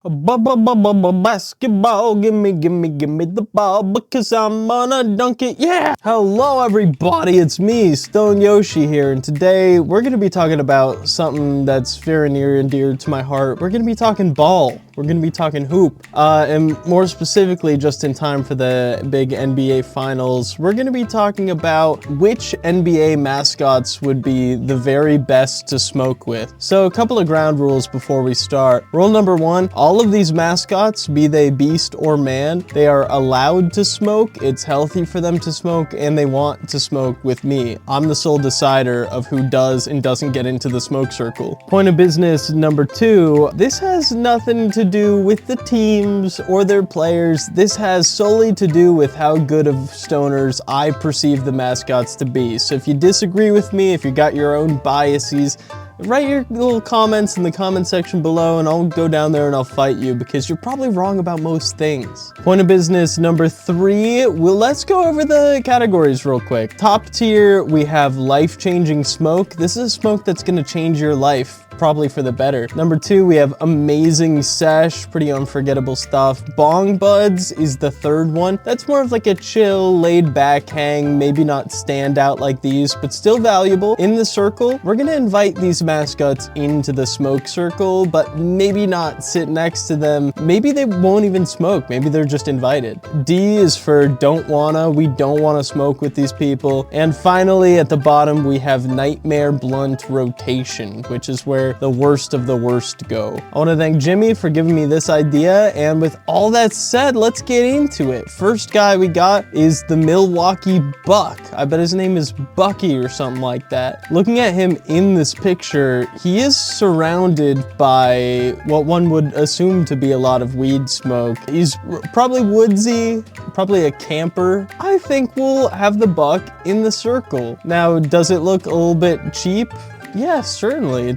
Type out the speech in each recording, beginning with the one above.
Basketball, gimme the ball because I'm gonna dunk it, yeah! Hello everybody, it's me, Stone Yoshi here, and today we're gonna be talking about something that's very near and dear to my heart. We're gonna be talking ball. We're gonna be talking hoop, and more specifically, just in time for the big NBA finals, we're gonna be talking about which NBA mascots would be the very best to smoke with. So a couple of ground rules before we start. Rule number one, all of these mascots, be they beast or man, they are allowed to smoke, it's healthy for them to smoke, and they want to smoke with me. I'm the sole decider of who does and doesn't get into the smoke circle. Point of business number two, this has nothing to do with the teams or their players. This has solely to do with how good of stoners I perceive the mascots to be. So if you disagree with me, if you got your own biases, write your little comments in the comment section below and I'll go down there and I'll fight you because you're probably wrong about most things. Point of business number three, let's go over the categories real quick. Top tier, we have life-changing smoke. This is a smoke that's gonna change your life, probably for the better. Number two, we have amazing sesh, pretty unforgettable stuff. Bong buds is the third one. That's more of like a chill, laid back hang, maybe not stand out like these, but still valuable. In the circle, we're gonna invite these mascots into the smoke circle, but maybe not sit next to them. Maybe they won't even smoke. Maybe they're just invited. D is for don't wanna. We don't wanna smoke with these people. And finally, at the bottom, we have nightmare blunt rotation, which is where the worst of the worst go. I wanna thank Jimmy for giving me this idea. And with all that said, let's get into it. First guy we got is the Milwaukee Buck. I bet his name is Bucky or something like that. Looking at him in this picture, he is surrounded by what one would assume to be a lot of weed smoke. He's probably woodsy, probably a camper. I think we'll have the Buck in the circle. Now, does it look a little bit cheap? Yeah, certainly.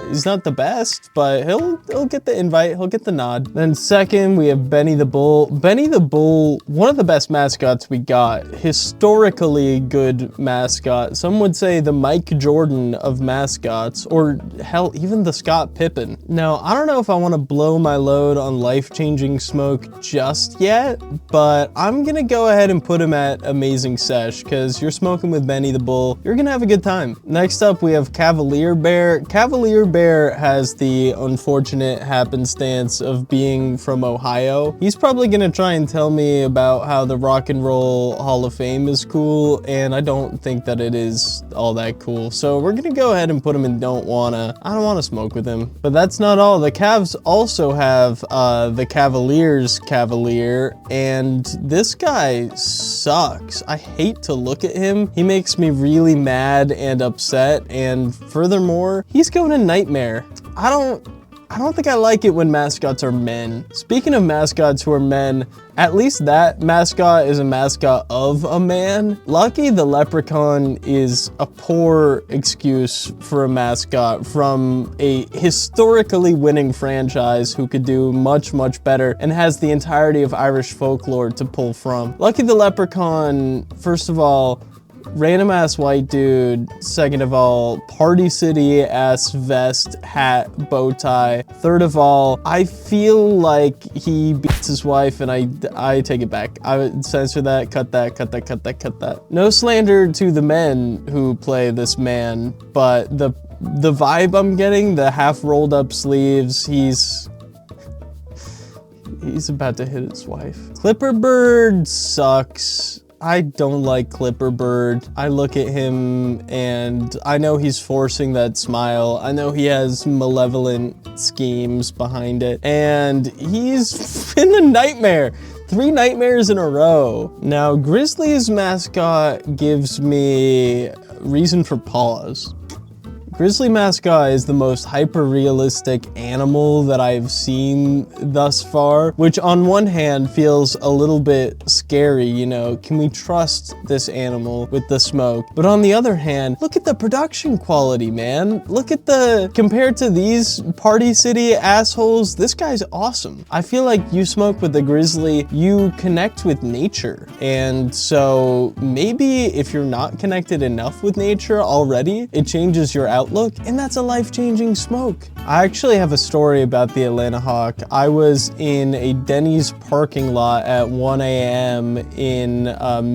He's not the best, but he'll get the invite, he'll get the nod. Then second, we have Benny the Bull. Benny the Bull, one of the best mascots we got. Historically good mascot. Some would say the Mike Jordan of mascots, or hell, even the Scott Pippen. Now, I don't know if I want to blow my load on life-changing smoke just yet, but I'm gonna go ahead and put him at amazing sesh, because you're smoking with Benny the Bull, you're gonna have a good time. Next up, we have Cavalier Bear. Cavalier Bear has the unfortunate happenstance of being from Ohio. He's probably gonna try and tell me about how the Rock and Roll Hall of Fame is cool, and I don't think that it is all that cool. So we're gonna go ahead and put him in don't wanna. I don't wanna smoke with him. But that's not all. The Cavs also have the Cavaliers Cavalier, and this guy sucks. I hate to look at him. He makes me really mad and upset, and furthermore, he's going to nightmare. I don't think I like it when mascots are men. Speaking of mascots who are men, at least that mascot is a mascot of a man. Lucky the Leprechaun is a poor excuse for a mascot from a historically winning franchise who could do much, much better and has the entirety of Irish folklore to pull from. Lucky the Leprechaun, first of all, random ass white dude. Second of all, Party City ass vest, hat, bow tie. Third of all, I feel like he beats his wife, and I take it back. I would censor that, cut that. No slander to the men who play this man, but the vibe I'm getting, the half rolled up sleeves, he's about to hit his wife. Clipper Bird sucks. I don't like Clipper Bird. I look at him and I know he's forcing that smile. I know he has malevolent schemes behind it. And he's in the nightmare. 3 nightmares in a row. Now, Grizzly's mascot gives me reason for pause. Grizzly mascot is the most hyper-realistic animal that I've seen thus far, which on one hand feels a little bit scary, you know, can we trust this animal with the smoke? But on the other hand, look at the production quality, man. Look at compared to these Party City assholes, this guy's awesome. I feel like you smoke with the Grizzly, you connect with nature. And so maybe if you're not connected enough with nature already, it changes your outlook outlook, and that's a life-changing smoke. I actually have a story about the Atlanta Hawk. I was in a Denny's parking lot at 1 a.m. in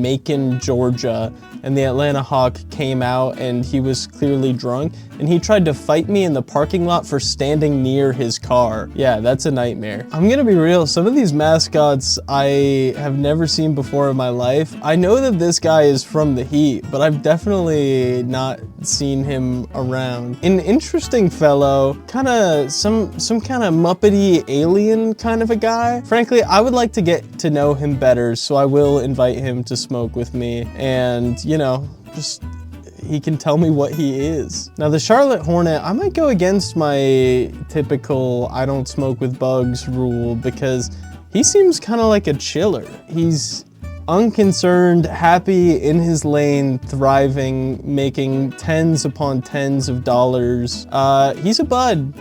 Macon, Georgia, and the Atlanta Hawk came out and he was clearly drunk, and he tried to fight me in the parking lot for standing near his car. Yeah, that's a nightmare. I'm gonna be real, some of these mascots I have never seen before in my life. I know that this guy is from the Heat, but I've definitely not seen him around. An interesting fellow, kinda some kind of Muppety alien kind of a guy. Frankly, I would like to get to know him better, so I will invite him to smoke with me, and you know, just he can tell me what he is. Now the Charlotte Hornet, I might go against my typical I don't smoke with bugs rule because he seems kind of like a chiller. He's unconcerned, happy in his lane, thriving, making tens upon tens of dollars. He's a bud.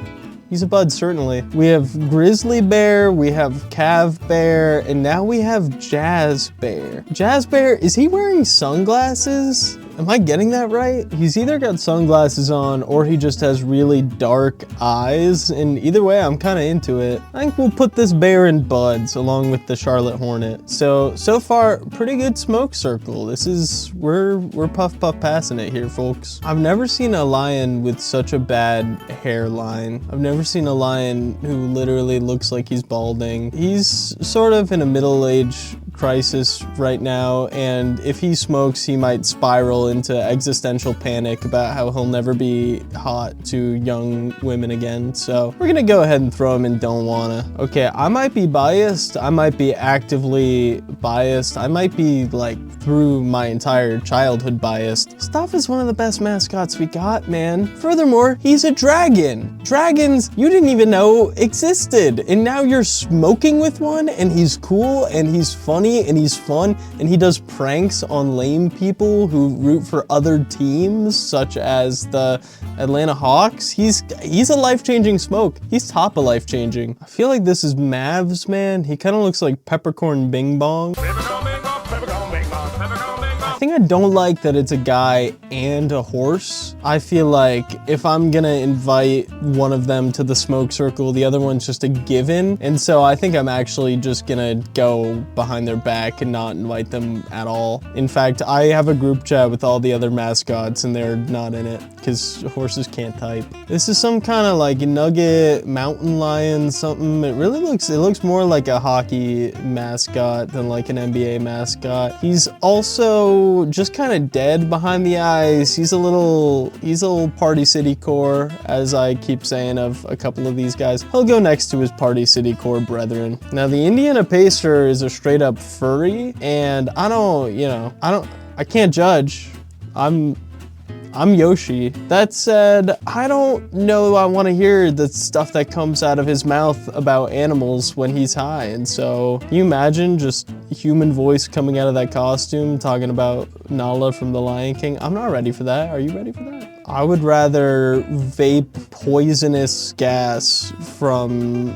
He's a bud, certainly. We have grizzly bear, we have cav bear, and now we have jazz bear. Jazz bear, is he wearing sunglasses? Am I getting that right? He's either got sunglasses on or he just has really dark eyes, and either way, I'm kind of into it. I think we'll put this bear in buds along with the Charlotte Hornet. So far, pretty good smoke circle. This is, we're puff passing it here, folks. I've never seen a lion with such a bad hairline. I've never seen a lion who literally looks like he's balding. He's sort of in a middle-age crisis right now, and if he smokes, he might spiral into existential panic about how he'll never be hot to young women again. So we're gonna go ahead and throw him in don't wanna. Okay, I might be biased, I might be actively biased, I might be like through my entire childhood biased. Stuff is one of the best mascots we got, man. Furthermore, he's a dragon. Dragons you didn't even know existed, and now you're smoking with one, and he's cool, and he's funny, and he's fun, and he does pranks on lame people who root for other teams, such as the Atlanta Hawks. He's a life-changing smoke. He's top of life-changing. I feel like this is Mavs, man. He kind of looks like Peppercorn Bing Bong. I think I don't like that it's a guy and a horse. I feel like if I'm gonna invite one of them to the smoke circle, the other one's just a given. And so I think I'm actually just gonna go behind their back and not invite them at all. In fact, I have a group chat with all the other mascots and they're not in it because horses can't type. This is some kind of like nugget mountain lion something. It looks more like a hockey mascot than like an NBA mascot. He's also just kind of dead behind the eyes. He's a little Party City core, as I keep saying of a couple of these guys. He'll go next to his Party City core brethren. Now the Indiana Pacer is a straight up furry, and I can't judge. I'm Yoshi. That said, I don't know I want to hear the stuff that comes out of his mouth about animals when he's high, and so can you imagine just human voice coming out of that costume talking about Nala from The Lion King? I'm not ready for that. Are you ready for that? I would rather vape poisonous gas from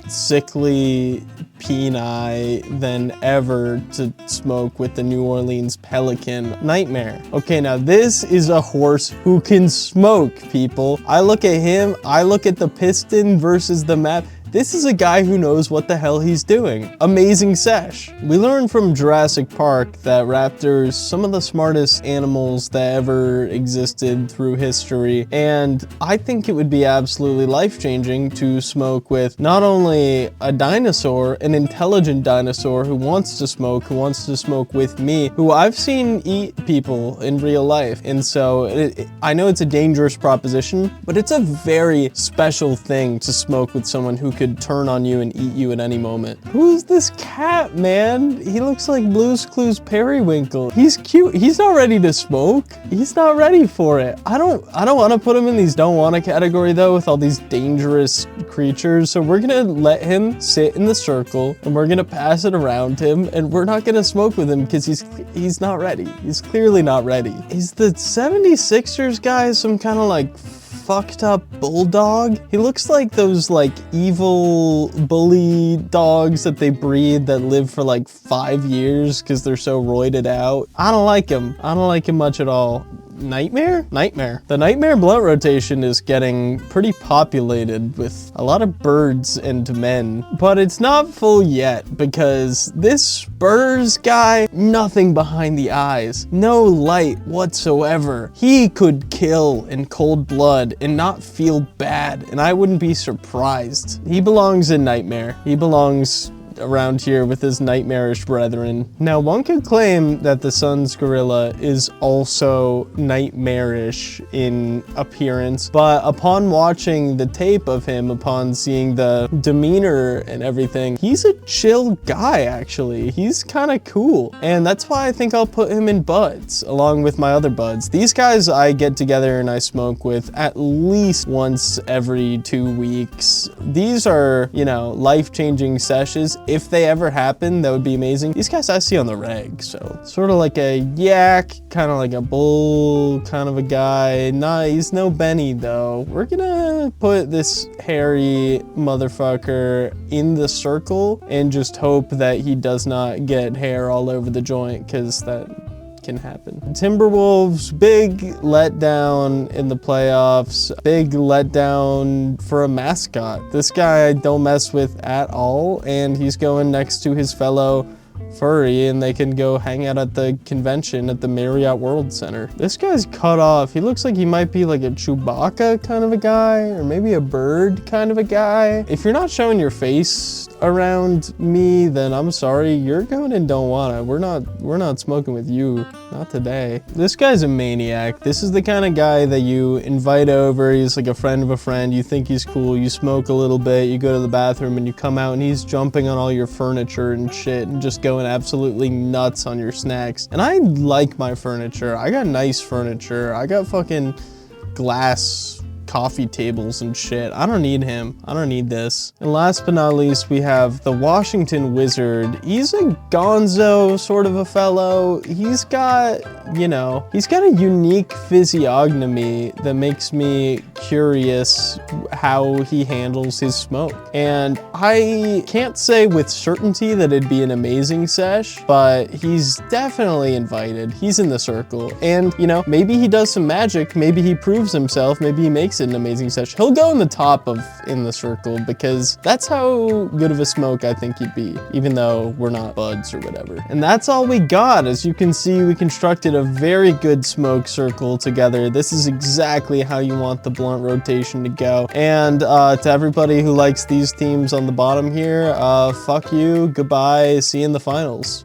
sickly peni than ever to smoke with the New Orleans Pelican. Nightmare. Okay, now this is a horse who can smoke, people. I look at him, I look at the piston versus the map. This is a guy who knows what the hell he's doing. Amazing sesh. We learned from Jurassic Park that raptors, some of the smartest animals that ever existed through history, and I think it would be absolutely life-changing to smoke with not only a dinosaur, an intelligent dinosaur who wants to smoke with me, who I've seen eat people in real life. And so I know it's a dangerous proposition, but it's a very special thing to smoke with someone who could turn on you and eat you at any moment. Who's this cat, man? He looks like Blue's Clues Periwinkle. He's cute. He's not ready to smoke. He's not ready for it. I don't want to put him in these don't wanna category though with all these dangerous creatures. So we're gonna let him sit in the circle and we're gonna pass it around him, and we're not gonna smoke with him because he's not ready. He's clearly not ready. Is the 76ers guy some kind of like fucked up bulldog? He looks like those like evil bully dogs that they breed that live for like 5 years because they're so roided out. I don't like him. I don't like him much at all. Nightmare? Nightmare. The Nightmare blunt rotation is getting pretty populated with a lot of birds and men, but it's not full yet because this Spurs guy, nothing behind the eyes, no light whatsoever. He could kill in cold blood and not feel bad, and I wouldn't be surprised. He belongs in Nightmare. He belongs around here with his nightmarish brethren. Now, one could claim that the Sun's gorilla is also nightmarish in appearance, but upon watching the tape of him, upon seeing the demeanor and everything, he's a chill guy, actually. He's kind of cool, and that's why I think I'll put him in buds, along with my other buds. These guys I get together and I smoke with at least once every 2 weeks. These are, you know, life-changing sessions. If they ever happen, that would be amazing. These guys I see on the reg, so sort of like a yak, kind of like a bull kind of a guy. Nah, he's no Benny though. We're gonna put this hairy motherfucker in the circle and just hope that he does not get hair all over the joint, because that can happen. Timberwolves, big letdown in the playoffs, big letdown for a mascot. This guy I don't mess with at all, and he's going next to his fellow furry, and they can go hang out at the convention at the Marriott World Center. This guy's cut off. He looks like he might be like a Chewbacca kind of a guy, or maybe a bird kind of a guy. If you're not showing your face around me, then I'm sorry, you're going and don't wanna. We're not smoking with you, not today. This guy's a maniac. This is the kind of guy that you invite over. He's like a friend of a friend. You think he's cool. You smoke a little bit. You go to the bathroom and you come out and he's jumping on all your furniture and shit and just going absolutely nuts on your snacks. And I like my furniture. I got nice furniture. I got fucking glass coffee tables and shit. I don't need him. I don't need this. And last but not least, we have the Washington Wizard. He's a gonzo sort of a fellow. He's got, you know, he's got a unique physiognomy that makes me curious how he handles his smoke. And I can't say with certainty that it'd be an amazing sesh, but he's definitely invited. He's in the circle. And, you know, maybe he does some magic. Maybe he proves himself. Maybe he makes it an amazing sesh. He'll go in the top of in the circle, because that's how good of a smoke I think he'd be, even though we're not buds or whatever. And that's all we got. As you can see, we constructed a very good smoke circle together. This is exactly how you want the blunt rotation to go. And to everybody who likes these teams on the bottom here, fuck you, goodbye, see you in the finals.